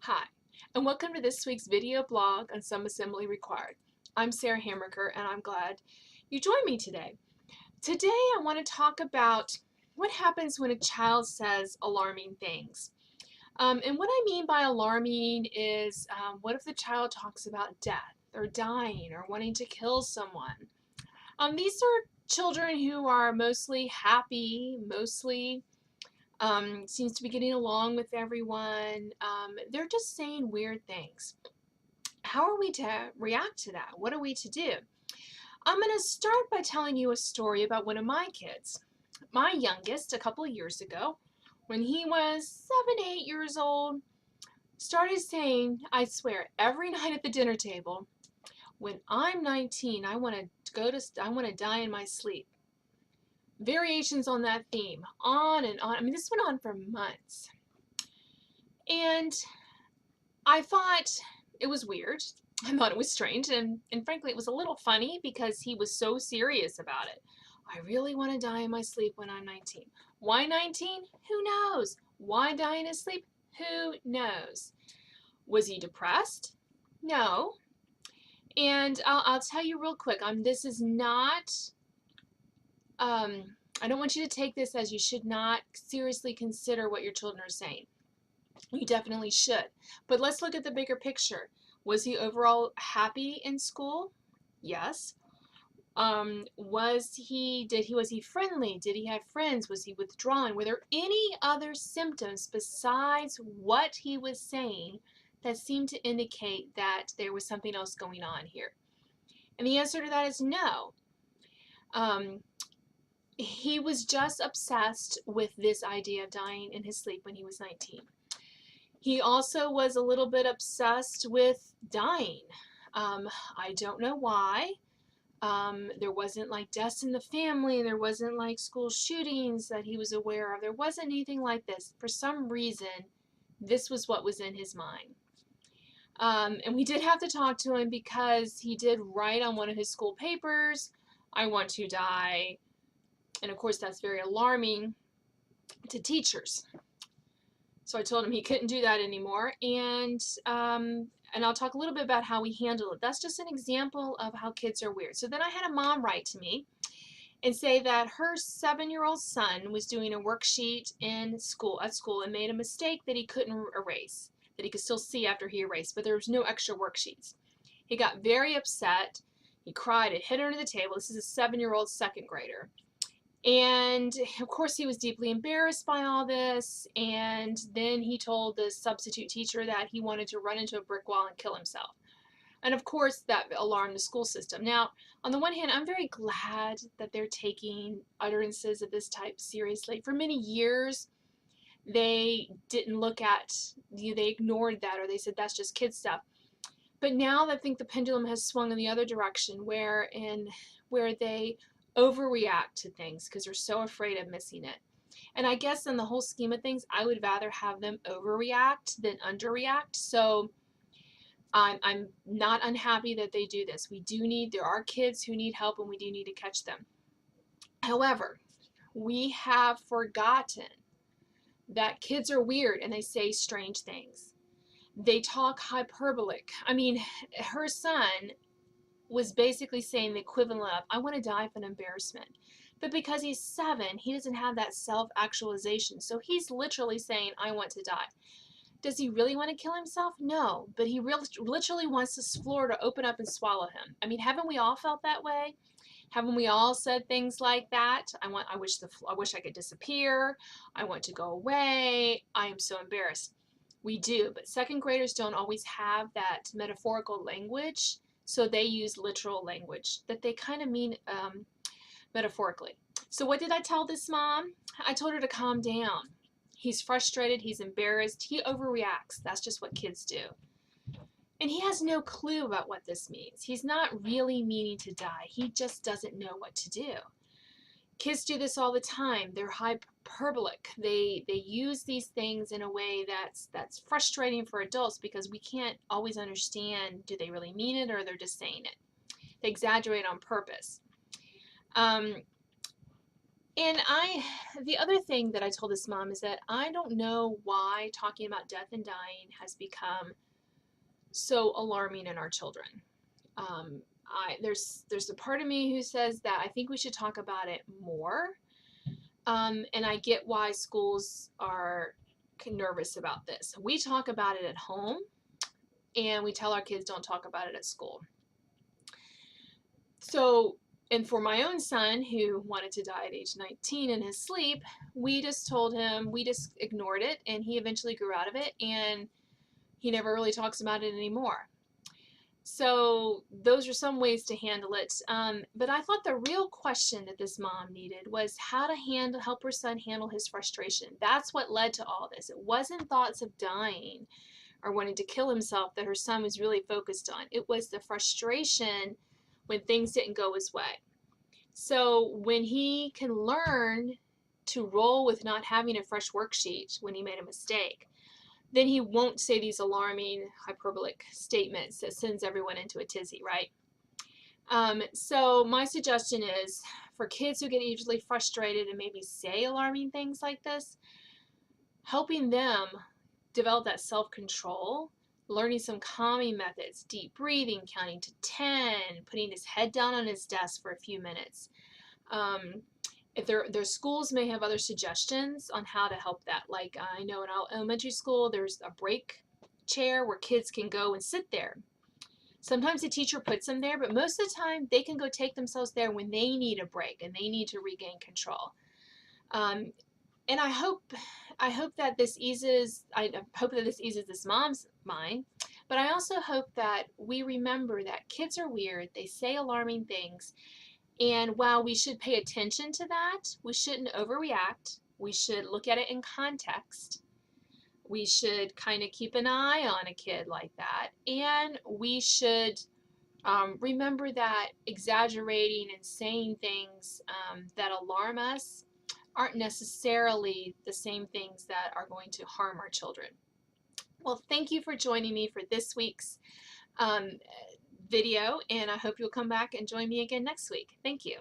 Hi, and welcome to this week's video blog on Some Assembly Required. I'm Sarah Hammerker, and I'm glad you joined me today. Today I want to talk about what happens when a child says alarming things. And what I mean by alarming is what if the child talks about death or dying or wanting to kill someone? These are children who are mostly happy, mostly seems to be getting along with everyone. They're just saying weird things. How are we to react to that? What are we to do? I'm going to start by telling you a story about one of my kids. My youngest, a couple of years ago, when he was 7, 8 years old, started saying, I swear, every night at the dinner table, when I'm 19, I want to die in my sleep. Variations on that theme, on and on. I mean, this went on for months. And I thought it was weird. I thought it was strange, and frankly, it was a little funny because he was so serious about it. I really want to die in my sleep when I'm 19. Why 19? Who knows? Why die in his sleep? Who knows? Was he depressed? No. And I'll tell you real quick, this is not, I don't want you to take this as you should not seriously consider what your children are saying. You definitely should. But let's look at the bigger picture. Was he overall happy in school? Yes. Was he friendly? Did he have friends? Was he withdrawn? Were there any other symptoms besides what he was saying that seemed to indicate that there was something else going on here? And the answer to that is no. He was just obsessed with this idea of dying in his sleep when he was 19. He also was a little bit obsessed with dying. I don't know why. There wasn't like deaths in the family. There wasn't like school shootings that he was aware of. There wasn't anything like this. For some reason, this was what was in his mind. And we did have to talk to him because he did write on one of his school papers, I want to die. And of course, that's very alarming to teachers. So I told him he couldn't do that anymore, and I'll talk a little bit about how we handle it. That's just an example of how kids are weird. So then I had a mom write to me and say that her 7-year-old son was doing a worksheet at school and made a mistake that he couldn't erase, that he could still see after he erased, but there was no extra worksheets. He got very upset. He cried and hit her under the table. This is a 7-year-old second grader. And of course he was deeply embarrassed by all this, and then he told the substitute teacher that he wanted to run into a brick wall and kill himself. And of course that alarmed the school system. Now, on the one hand, I'm very glad that they're taking utterances of this type seriously. For many years, they didn't look at, they ignored that, or they said that's just kid stuff. But now I think the pendulum has swung in the other direction, where they overreact to things because they're so afraid of missing it. And I guess in the whole scheme of things, I would rather have them overreact than underreact. So I'm not unhappy that they do this. There are kids who need help, and we do need to catch them. However, we have forgotten that kids are weird and they say strange things. They talk hyperbolic. I mean, her son was basically saying the equivalent of, I want to die from embarrassment. But because he's 7, he doesn't have that self-actualization. So he's literally saying, I want to die. Does he really want to kill himself? No, but he literally wants this floor to open up and swallow him. I mean, haven't we all felt that way? Haven't we all said things like that? I wish I could disappear. I want to go away. I am so embarrassed. We do, but second graders don't always have that metaphorical language. So they use literal language that they kind of mean metaphorically. So what did I tell this mom? I told her to calm down. He's frustrated. He's embarrassed. He overreacts. That's just what kids do. And he has no clue about what this means. He's not really meaning to die. He just doesn't know what to do. Kids do this all the time. They're hyperbolic. They use these things in a way that's frustrating for adults because we can't always understand, do they really mean it or they're just saying it. They exaggerate on purpose. And the other thing that I told this mom is that I don't know why talking about death and dying has become so alarming in our children. There's a part of me who says that I think we should talk about it more. And I get why schools are nervous about this. We talk about it at home, and we tell our kids don't talk about it at school. So, and for my own son who wanted to die at age 19 in his sleep, we just told him, we just ignored it, and he eventually grew out of it, and he never really talks about it anymore. So those are some ways to handle it. But I thought the real question that this mom needed was how to help her son handle his frustration. That's what led to all this. It wasn't thoughts of dying or wanting to kill himself that her son was really focused on. It was the frustration when things didn't go his way. So when he can learn to roll with not having a fresh worksheet when he made a mistake, then he won't say these alarming hyperbolic statements that sends everyone into a tizzy, right? So my suggestion is for kids who get easily frustrated and maybe say alarming things like this, helping them develop that self-control, learning some calming methods, deep breathing, counting to 10, putting his head down on his desk for a few minutes. If their schools may have other suggestions on how to help that. Like I know in elementary school, there's a break chair where kids can go and sit there. Sometimes the teacher puts them there, but most of the time they can go take themselves there when they need a break and they need to regain control. And I hope that this eases. I hope that this eases this mom's mind. But I also hope that we remember that kids are weird. They say alarming things. And while we should pay attention to that, we shouldn't overreact. We should look at it in context. We should kind of keep an eye on a kid like that. And we should remember that exaggerating and saying things that alarm us aren't necessarily the same things that are going to harm our children. Well, thank you for joining me for this week's um, video, and I hope you'll come back and join me again next week. Thank you.